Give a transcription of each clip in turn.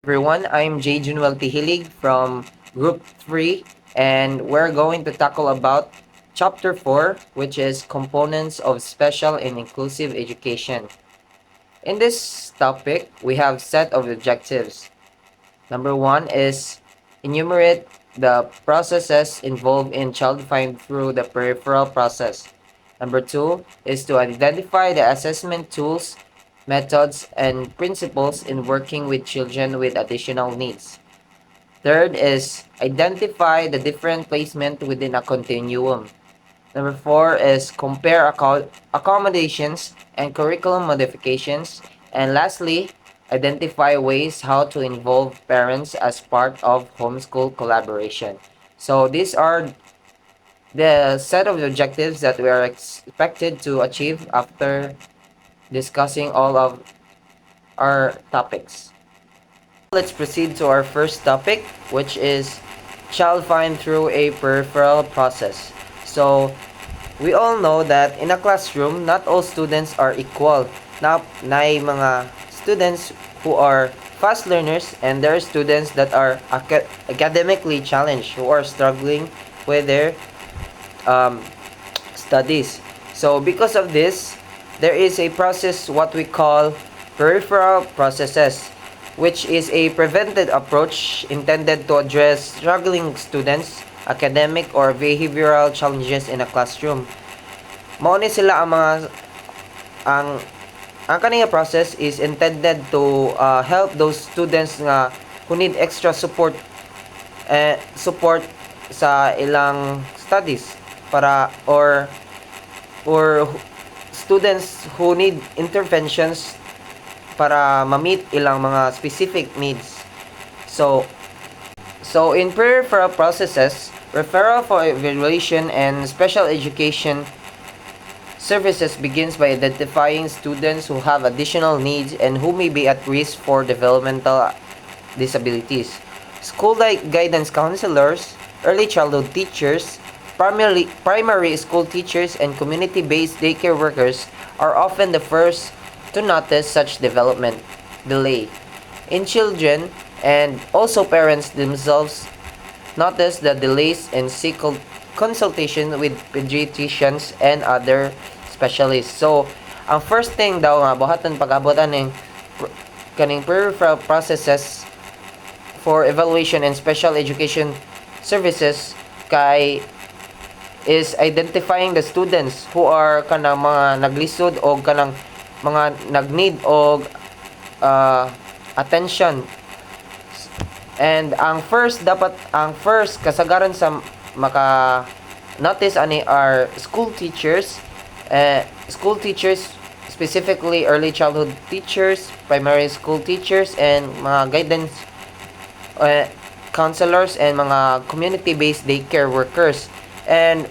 Everyone, I'm J. Junuel Tihilig from Group 3 and we're going to tackle about Chapter 4, which is Components of Special and Inclusive Education. In this topic, we have set of objectives. Number 1 is enumerate the processes involved in child find through the peripheral process. Number 2 is to identify the assessment tools, methods, and principles in working with children with additional needs. Third is identify the different placement within a continuum. Number 4 is compare accommodations and curriculum modifications. And lastly, identify ways how to involve parents as part of homeschool collaboration. So these are the set of objectives that we are expected to achieve after discussing all of our topics. Let's proceed to our first topic, which is child find through a peripheral process. So we all know that in a classroom, not all students are equal. Na mga students who are fast learners and there are students that are academically challenged who are struggling with their um, studies. So because of this, there is a process what we call peripheral processes, which is a prevented approach intended to address struggling students, academic or behavioral challenges in a classroom. Mao ni sila ang mga ang kaniya process is intended to help those students nga who need extra support sa ilang studies para or students who need interventions para ma-meet ilang mga specific needs. So in peripheral processes, referral for evaluation and special education services begins by identifying students who have additional needs and who may be at risk for developmental disabilities. School guidance counselors, early childhood teachers, primary school teachers, and community-based daycare workers are often the first to notice such development delay in children, and also parents themselves notice the delays and seek consultation with pediatricians and other specialists. So, ang first thing daw nga buhaton pag-abutan ng kaning peripheral processes for evaluation and special education services kay is identifying the students who are kanang mga naglisod o kanang mga nagneed og attention. And ang first kasagaran sa maka notice ani are school teachers, specifically early childhood teachers, primary school teachers, and mga guidance counselors and mga community-based daycare workers. And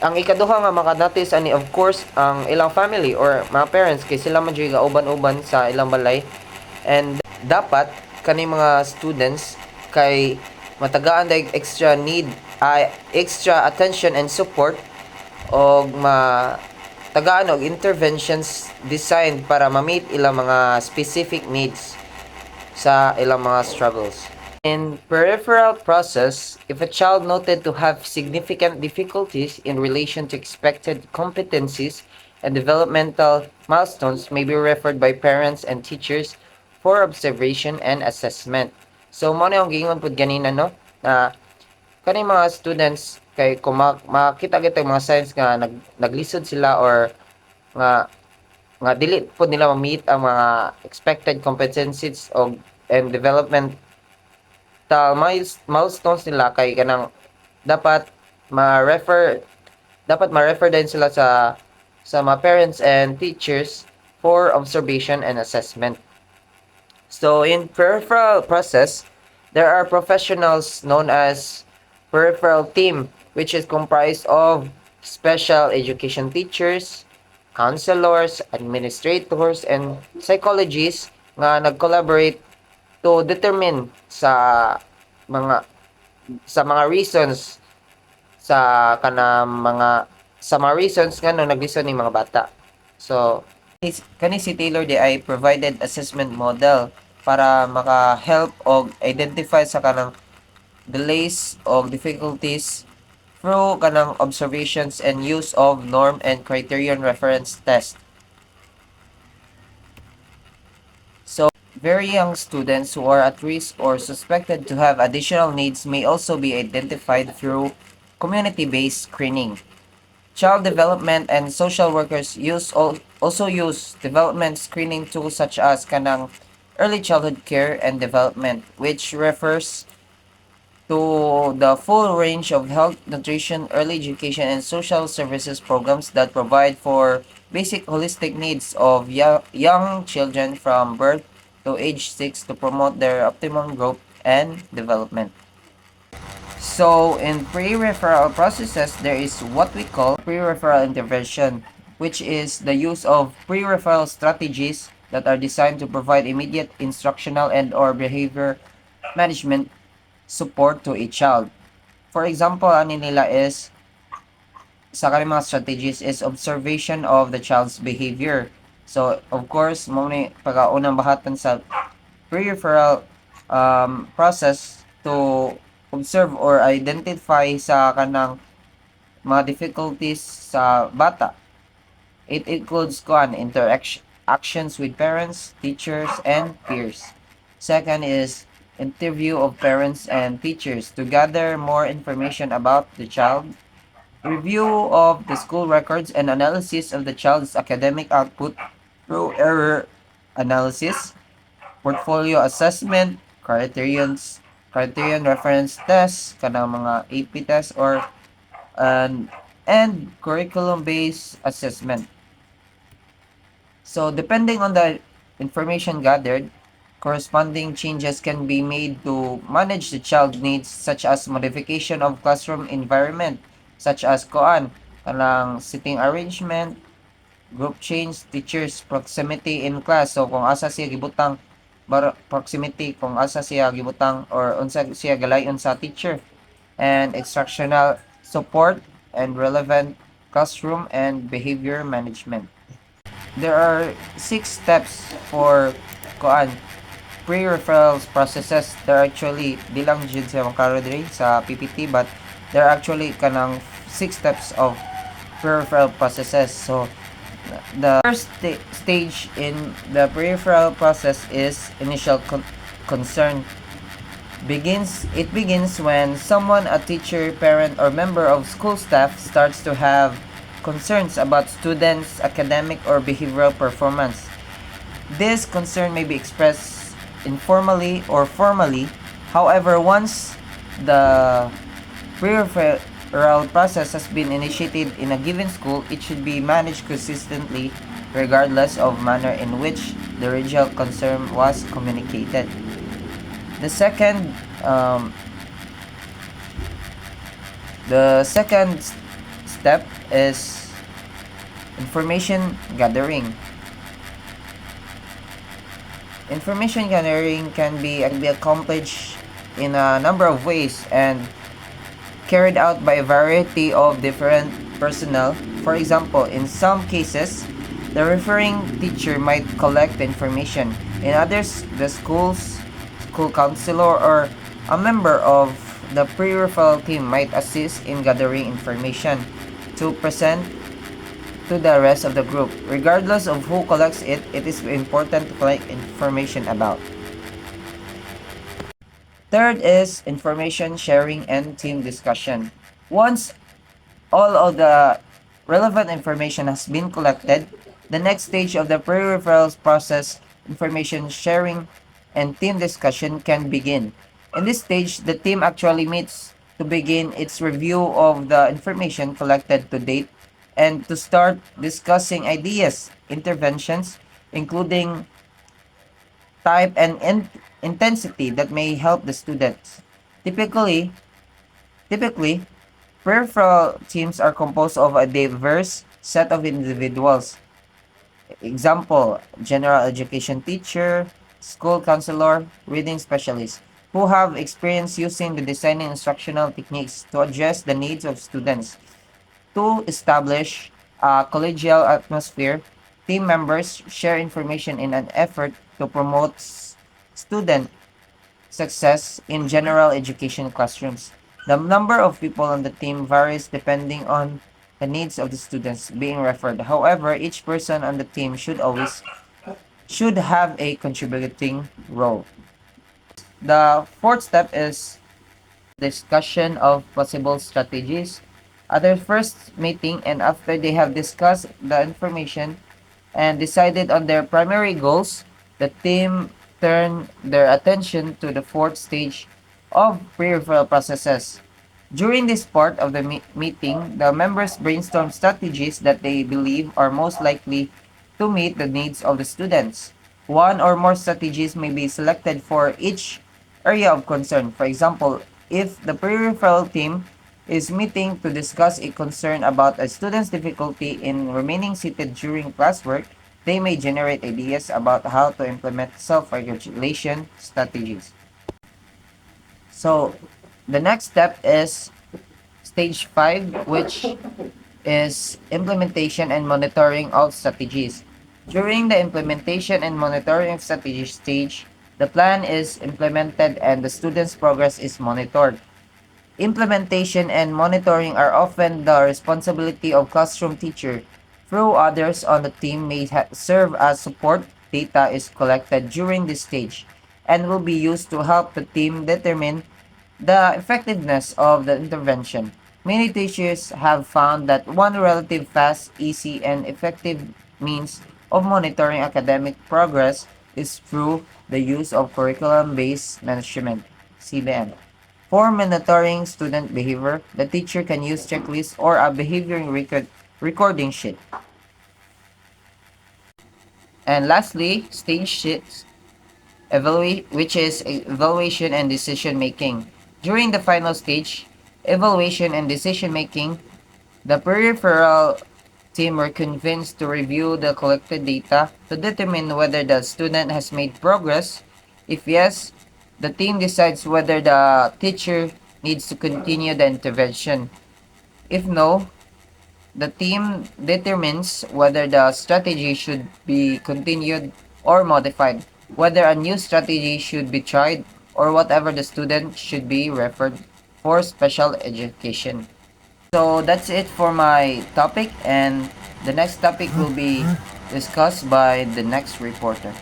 ang ikaduha nga maka-notice ani of course ang ilang family or mga parents kay sila man jud uban-uban sa ilang balay. And dapat kani mga students kay matagaan day extra extra attention and support og tagaan og interventions designed para ma-meet ilang mga specific needs sa ilang mga struggles. In peripheral process, if a child noted to have significant difficulties in relation to expected competencies and developmental milestones may be referred by parents and teachers for observation and assessment. So, mo na yung gingon po ganina, no? Na kaning mga students, kay kung makita kita mga signs nga naglisod sila or nga dili po nila ma-meet ang mga expected competencies and development milestones nila kay kanang dapat ma-refer din sila sa mga parents and teachers for observation and assessment. So in peripheral process, there are professionals known as peripheral team, which is comprised of special education teachers, counselors, administrators, and psychologists nga nag-collaborate to determine sa mga reasons sa mga reasons nga no naglison ni mga bata. So kani si Taylor di ay provided assessment model para maka-help og identify sa kanang delays o difficulties through kanang observations and use of norm and criterion reference test. So, very young students who are at risk or suspected to have additional needs may also be identified through community-based screening. Child development and social workers also use development screening tools such as kanang early childhood care and development, which refers to the full range of health, nutrition, early education, and social services programs that provide for basic holistic needs of young children from birth to age 6 to promote their optimum growth and development. So, in pre-referral processes, there is what we call pre-referral intervention, which is the use of pre-referral strategies that are designed to provide immediate instructional and or behavior management support to a child. For example, ano nila is, sa kanilang mga strategies is observation of the child's behavior. So, of course, mo ni pagkaunang bahatan sa pre-referral process to observe or identify sa kanang mga difficulties sa bata. It includes interaction actions with parents, teachers, and peers. Second is interview of parents and teachers to gather more information about the child. Review of the school records and analysis of the child's academic output through error analysis, portfolio assessment, criterion reference tests, kanang mga AP tests or and curriculum-based assessment. So, depending on the information gathered, corresponding changes can be made to manage the child's needs such as modification of classroom environment, such as kanang sitting arrangement, group change, teachers proximity in class. So, kung asa siya gibutang proximity, kung asa siya gibutang or unsa siya galayon sa teacher, and instructional support and relevant classroom and behavior management. There are 6 steps for kuan pre-referrals processes. They're actually di lang jud sa makaro diri sa PPT, but there are actually kanang 6 steps of pre-referral processes. So the first stage in the pre-referral process is initial concern. It begins when someone, a teacher, parent, or member of school staff starts to have concerns about students' academic or behavioral performance. This concern may be expressed informally or formally. However, once the pre-referral process has been initiated in a given school, it should be managed consistently regardless of manner in which the original concern was communicated. The second um, step is information gathering. Information gathering can be accomplished in a number of ways and carried out by a variety of different personnel. For example, in some cases, the referring teacher might collect the information. In others, the school counselor or a member of the pre-referral team might assist in gathering information to present to the rest of the group. Regardless of who collects it, it is important to collect information about. Third is information sharing and team discussion. Once all of the relevant information has been collected, the next stage of the pre-referrals process, information sharing and team discussion can begin. In this stage, the team actually meets to begin its review of the information collected to date and to start discussing ideas, interventions, including type and intensity that may help the students. Typically, typically, peripheral teams are composed of a diverse set of individuals. Example, general education teacher, school counselor, reading specialist, who have experience using the designing instructional techniques to address the needs of students. To establish a collegial atmosphere, team members share information in an effort to promote student success in general education classrooms. The number of people on the team varies depending on the needs of the students being referred. However, each person on the team should have a contributing role. The fourth step is discussion of possible strategies. At their first meeting and after they have discussed the information and decided on their primary goals, the team turn their attention to the fourth stage of pre-referral processes. During this part of the meeting, the members brainstorm strategies that they believe are most likely to meet the needs of the students. One or more strategies may be selected for each area of concern. For example, if the pre-referral team is meeting to discuss a concern about a student's difficulty in remaining seated during classwork, they may generate ideas about how to implement self-regulation strategies. So, the next step is stage 5, which is implementation and monitoring of strategies. During the implementation and monitoring strategy stage, the plan is implemented and the student's progress is monitored. Implementation and monitoring are often the responsibility of classroom teacher. Through others on the team may serve as support. Data is collected during this stage and will be used to help the team determine the effectiveness of the intervention. Many teachers have found that one relative fast, easy, and effective means of monitoring academic progress is through the use of curriculum-based management, CBM. For monitoring student behavior, the teacher can use checklists or a behavior recording sheet. And lastly, stage 6, which is evaluation and decision making. During the final stage, evaluation and decision making, the peripheral team were convinced to review the collected data to determine whether the student has made progress. If yes, the team decides whether the teacher needs to continue the intervention. If no, the team determines whether the strategy should be continued or modified, whether a new strategy should be tried, or whatever the student should be referred for special education. So that's it for my topic, and the next topic will be discussed by the next reporter.